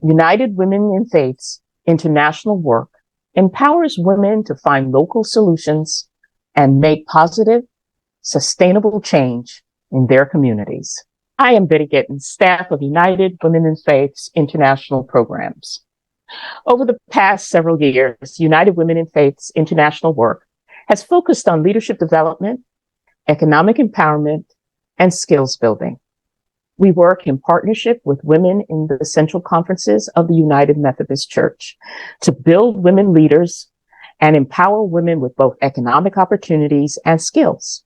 United Women in Faith's international work empowers women to find local solutions and make positive, sustainable change in their communities. I am Betty Gittin, staff of United Women in Faith's international programs. Over the past several years, United Women in Faith's international work has focused on leadership development, economic empowerment, and skills building. We work in partnership with women in the central conferences of the United Methodist Church to build women leaders and empower women with both economic opportunities and skills.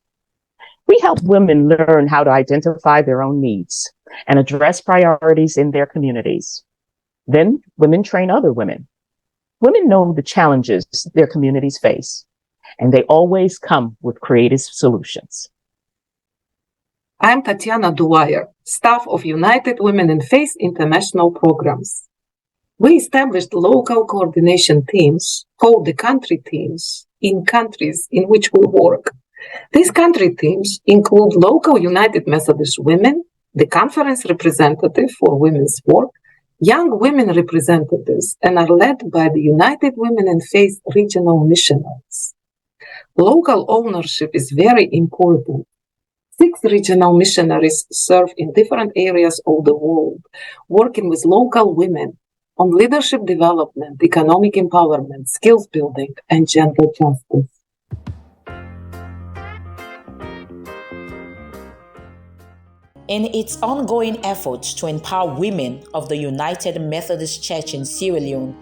We help women learn how to identify their own needs and address priorities in their communities. Then women train other women. Women know the challenges their communities face, and they always come with creative solutions. I'm Tatiana Dwyer, staff of United Women in Faith International Programs. We established local coordination teams called the country teams in countries in which we work. These country teams include local United Methodist women, the conference representative for women's work, young women representatives, and are led by the United Women in Faith regional missionaries. Local ownership is very important. 6 regional missionaries serve in different areas of the world, working with local women on leadership development, economic empowerment, skills building, and gender justice. In its ongoing efforts to empower women of the United Methodist Church in Sierra Leone,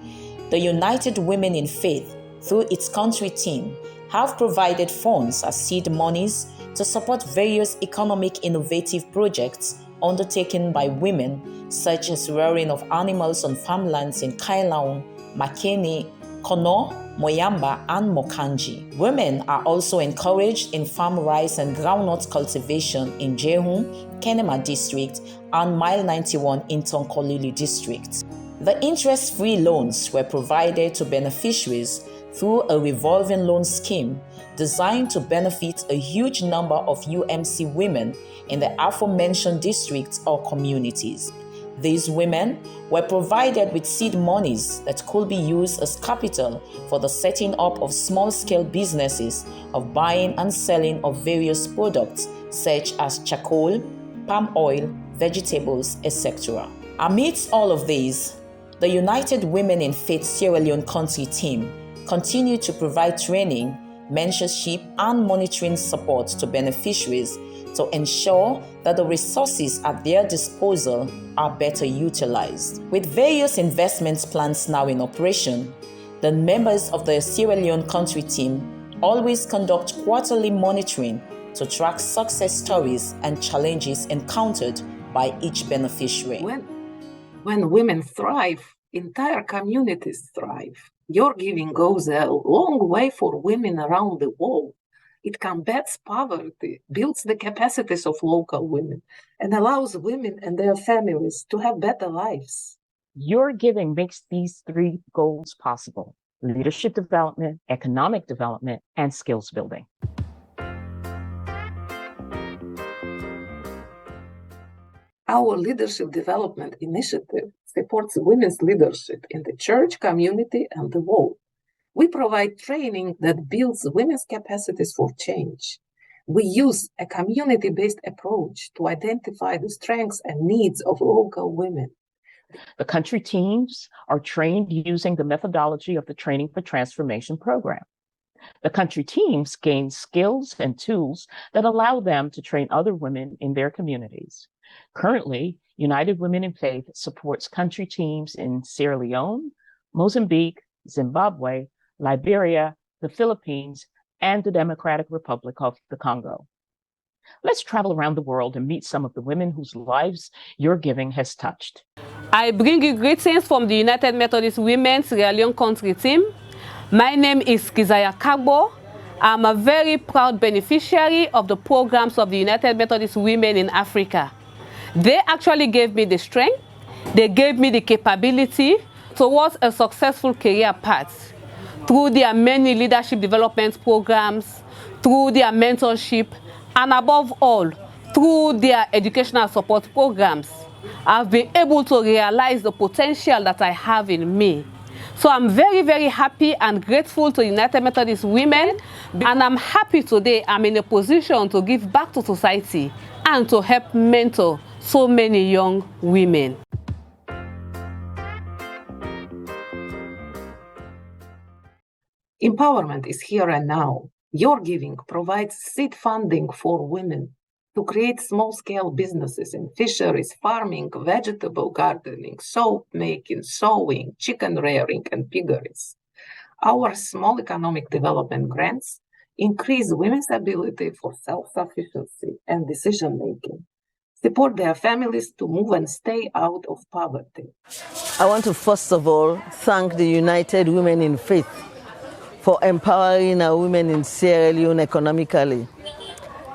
the United Women in Faith, through its country team, have provided funds as seed monies to support various economic innovative projects undertaken by women, such as rearing of animals on farmlands in Kailahun, Makeni, Kono, Moyamba, and Mokanji. Women are also encouraged in farm rice and groundnut cultivation in Jehun, Kenema District, and Mile 91 in Tonkolili District. The interest-free loans were provided to beneficiaries through a revolving loan scheme designed to benefit a huge number of UMC women in the aforementioned districts or communities. These women were provided with seed monies that could be used as capital for the setting up of small-scale businesses of buying and selling of various products such as charcoal, palm oil, vegetables, etc. Amidst all of these, the United Women in Faith Sierra Leone country team continue to provide training, mentorship, and monitoring support to beneficiaries to ensure that the resources at their disposal are better utilized. With various investment plans now in operation, the members of the Sierra Leone country team always conduct quarterly monitoring to track success stories and challenges encountered by each beneficiary. When women thrive, entire communities thrive. Your giving goes a long way for women around the world. It combats poverty, builds the capacities of local women, and allows women and their families to have better lives. Your giving makes these 3 goals possible: leadership development, economic development, and skills building. Our leadership development initiative supports women's leadership in the church, community, and the world. We provide training that builds women's capacities for change. We use a community-based approach to identify the strengths and needs of local women. The country teams are trained using the methodology of the Training for Transformation program. The country teams gain skills and tools that allow them to train other women in their communities. Currently, United Women in Faith supports country teams in Sierra Leone, Mozambique, Zimbabwe, Liberia, the Philippines, and the Democratic Republic of the Congo. Let's travel around the world and meet some of the women whose lives your giving has touched. I bring you greetings from the United Methodist Women Sierra Leone country team. My name is Kizaya Kagbo. I'm a very proud beneficiary of the programs of the United Methodist Women in Africa. They actually gave me the strength, they gave me the capability towards a successful career path through their many leadership development programs, through their mentorship, and above all, through their educational support programs. I've been able to realize the potential that I have in me. So I'm very, very happy and grateful to United Methodist Women, and I'm happy today I'm in a position to give back to society and to help mentor so many young women. Empowerment is here and now. Your giving provides seed funding for women to create small-scale businesses in fisheries, farming, vegetable gardening, soap making, sewing, chicken rearing, and piggeries. Our small economic development grants increase women's ability for self-sufficiency and decision-making, support their families to move and stay out of poverty. I want to first of all thank the United Women in Faith for empowering our women in Sierra Leone economically.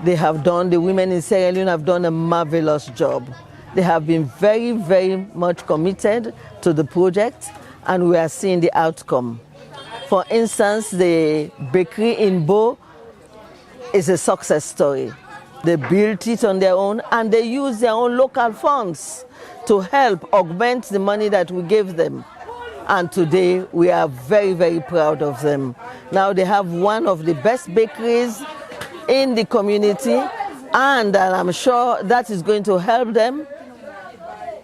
The women in Sierra Leone have done a marvelous job. They have been very, very much committed to the project, and we are seeing the outcome. For instance, the bakery in Bo is a success story. They built it on their own, and they use their own local funds to help augment the money that we gave them. And today we are very, very proud of them. Now they have one of the best bakeries in the community, and I'm sure that is going to help them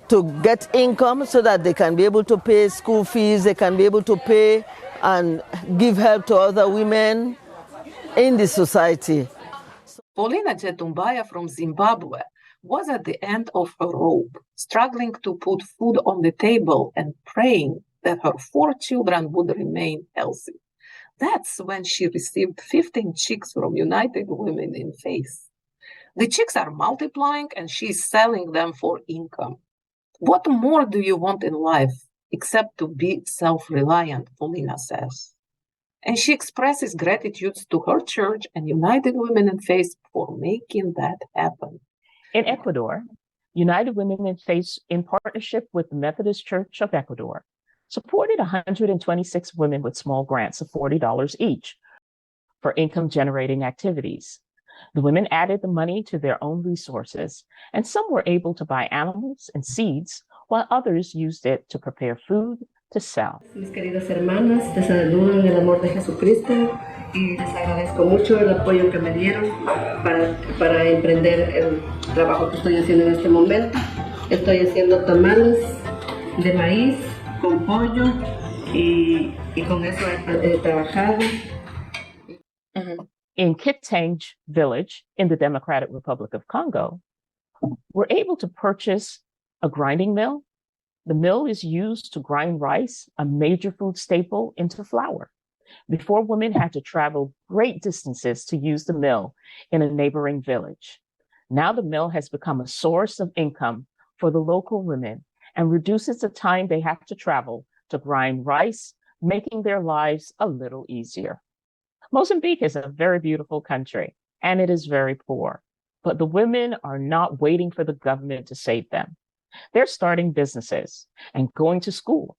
to get income so that they can be able to pay school fees, they can be able to pay and give help to other women in the society. Paulina Chetumbaya from Zimbabwe was at the end of her rope, struggling to put food on the table and praying that her 4 children would remain healthy. That's when she received 15 chicks from United Women in Faith. The chicks are multiplying and she's selling them for income. What more do you want in life except to be self-reliant, Paulina says. And she expresses gratitude to her church and United Women in Faith for making that happen. In Ecuador, United Women in Faith, in partnership with the Methodist Church of Ecuador, supported 126 women with small grants of $40 each for income-generating activities. The women added the money to their own resources, and some were able to buy animals and seeds, while others used it to prepare food to sell. Mis queridas hermanas, te saludo en el amor de Jesucristo y les agradezco mucho el apoyo que me dieron para emprender el trabajo que estoy haciendo en este momento. Estoy haciendo tamales de maíz con pollo y con eso he trabajado. In Kitang village in the Democratic Republic of Congo, we're able to purchase a grinding mill. The mill is used to grind rice, a major food staple, into flour. Before, women had to travel great distances to use the mill in a neighboring village. Now the mill has become a source of income for the local women and reduces the time they have to travel to grind rice, making their lives a little easier. Mozambique is a very beautiful country, and it is very poor, but the women are not waiting for the government to save them. They're starting businesses and going to school.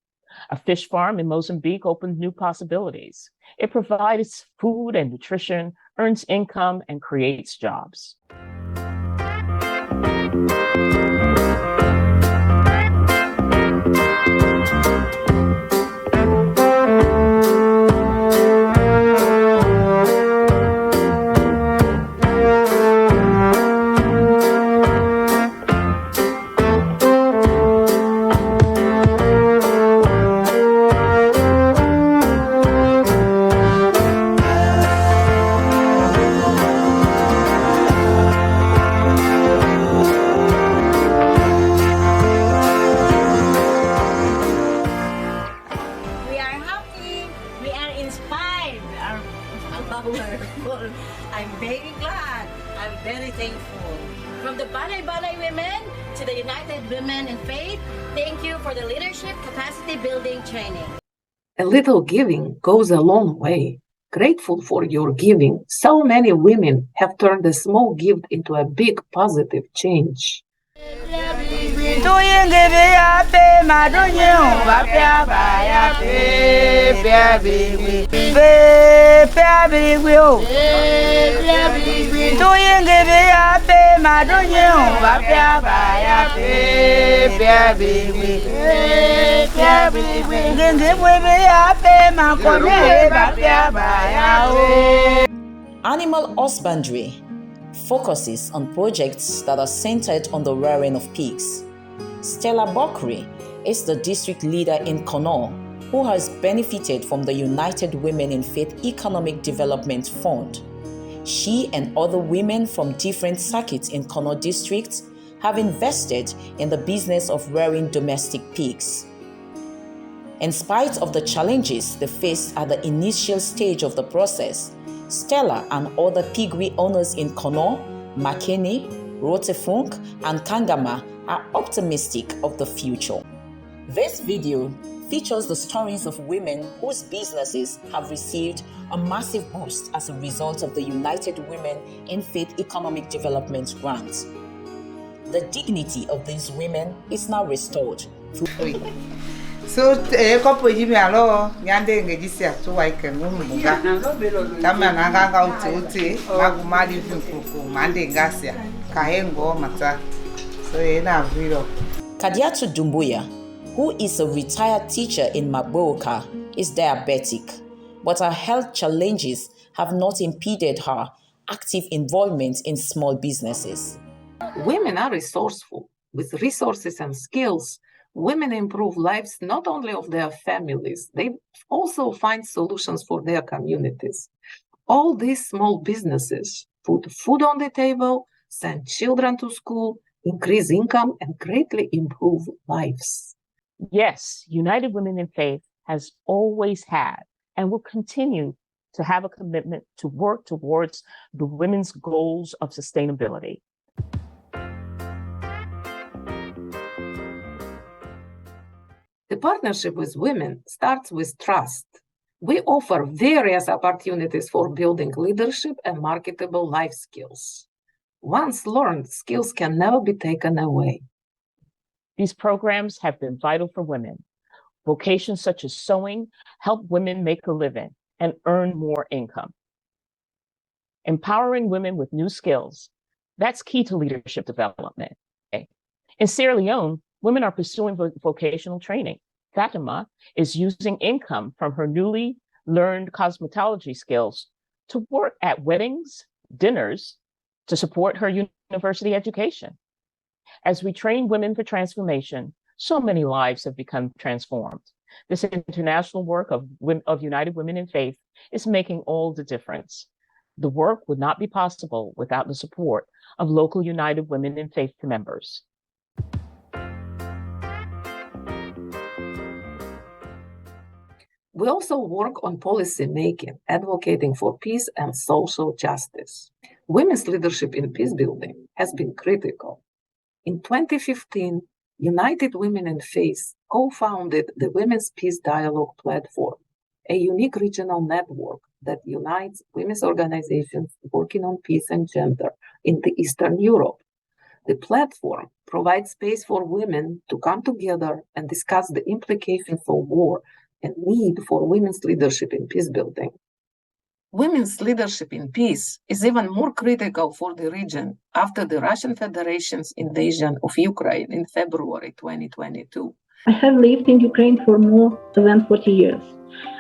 A fish farm in Mozambique opened new possibilities. It provides food and nutrition, earns income, and creates jobs. I'm very glad. I'm very thankful. From the Balay Balay Women to the United Women in Faith, thank you for the leadership capacity building training. A little giving goes a long way. Grateful for your giving, so many women have turned a small gift into a big positive change. Animal husbandry focuses on projects that are centered on the rearing of pigs. Stella Bokri is the district leader in Connaught who has benefited from the United Women in Faith Economic Development Fund. She and other women from different circuits in Connaught district have invested in the business of rearing domestic pigs. In spite of the challenges they faced at the initial stage of the process, Stella and other piggery owners in Connaught, Makeni, Rotefunk, and Kangama are optimistic of the future. This video features the stories of women whose businesses have received a massive boost as a result of the United Women in Faith Economic Development Grant. The dignity of these women is now restored. So, couple of years ago, Yande Ngejisia to Wake Mumuga. Tamananga Uti, Magumali Fuku, Mande Gasia, Kahengo Mata. So, Ena Viro. Kadiatu Dumbuya, who is a retired teacher in Maboka, is diabetic, but her health challenges have not impeded her active involvement in small businesses. Women are resourceful. With resources and skills, women improve lives not only of their families, they also find solutions for their communities. All these small businesses put food on the table, send children to school, increase income, and greatly improve lives. Yes, United Women in Faith has always had and will continue to have a commitment to work towards the women's goals of sustainability. The partnership with women starts with trust. We offer various opportunities for building leadership and marketable life skills. Once learned, skills can never be taken away. These programs have been vital for women. Vocations such as sewing help women make a living and earn more income. Empowering women with new skills, that's key to leadership development. In Sierra Leone, women are pursuing vocational training. Fatima is using income from her newly learned cosmetology skills to work at weddings, dinners, to support her university education. As we train women for transformation, so many lives have become transformed. This international work of United Women in Faith is making all the difference. The work would not be possible without the support of local United Women in Faith members. We also work on policy making, advocating for peace and social justice. Women's leadership in peace building has been critical. In 2015, United Women in Faith co-founded the Women's Peace Dialogue Platform, a unique regional network that unites women's organizations working on peace and gender in Eastern Europe. The platform provides space for women to come together and discuss the implications of war and need for women's leadership in peace building. Women's leadership in peace is even more critical for the region after the Russian Federation's invasion of Ukraine in February 2022. I have lived in Ukraine for more than 40 years.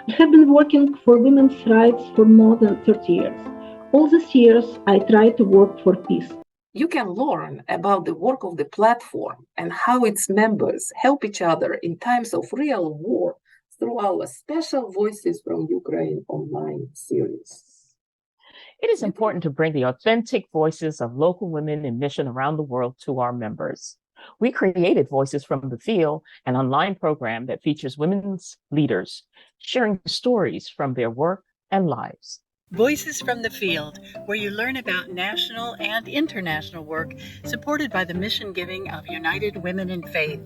I have been working for women's rights for more than 30 years. All these years, I tried to work for peace. You can learn about the work of the platform and how its members help each other in times of real war through our Special Voices from Ukraine online series. It is important to bring the authentic voices of local women in mission around the world to our members. We created Voices from the Field, an online program that features women's leaders sharing stories from their work and lives. Voices from the Field, where you learn about national and international work supported by the mission giving of United Women in Faith.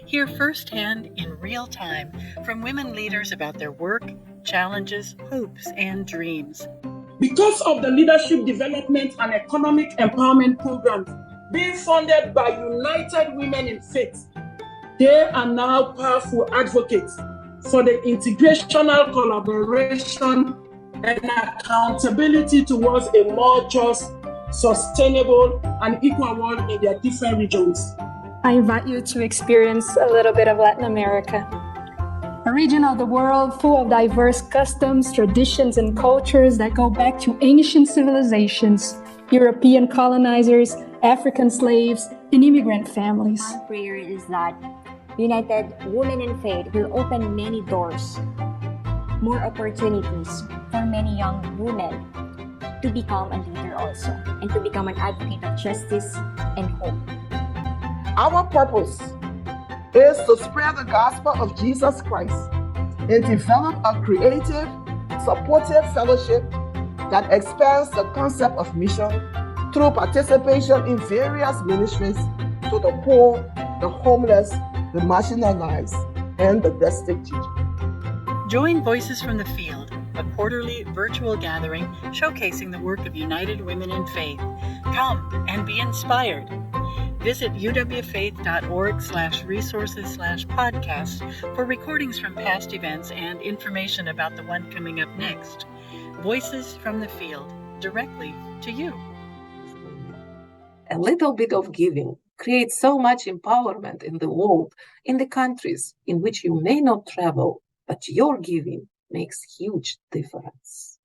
Hear firsthand in real time from women leaders about their work, challenges, hopes, and dreams. Because of the leadership development and economic empowerment programs being funded by United Women in Faith, they are now powerful advocates for the integrational collaboration and accountability towards a more just, sustainable, and equal world in their different regions. I invite you to experience a little bit of Latin America, a region of the world full of diverse customs, traditions, and cultures that go back to ancient civilizations, European colonizers, African slaves, and immigrant families. Our prayer is that United Women in Faith will open many doors, more opportunities for many young women to become a leader also, and to become an advocate of justice and hope. Our purpose is to spread the gospel of Jesus Christ and develop a creative, supportive fellowship that expands the concept of mission through participation in various ministries to the poor, the homeless, the marginalized, and the destitute. Join Voices from the Field, a quarterly virtual gathering showcasing the work of United Women in Faith. Come and be inspired. Visit uwfaith.org/resources/podcast for recordings from past events and information about the one coming up next. Voices from the Field, directly to you. A little bit of giving creates so much empowerment in the world, in the countries in which you may not travel, but your giving makes huge difference.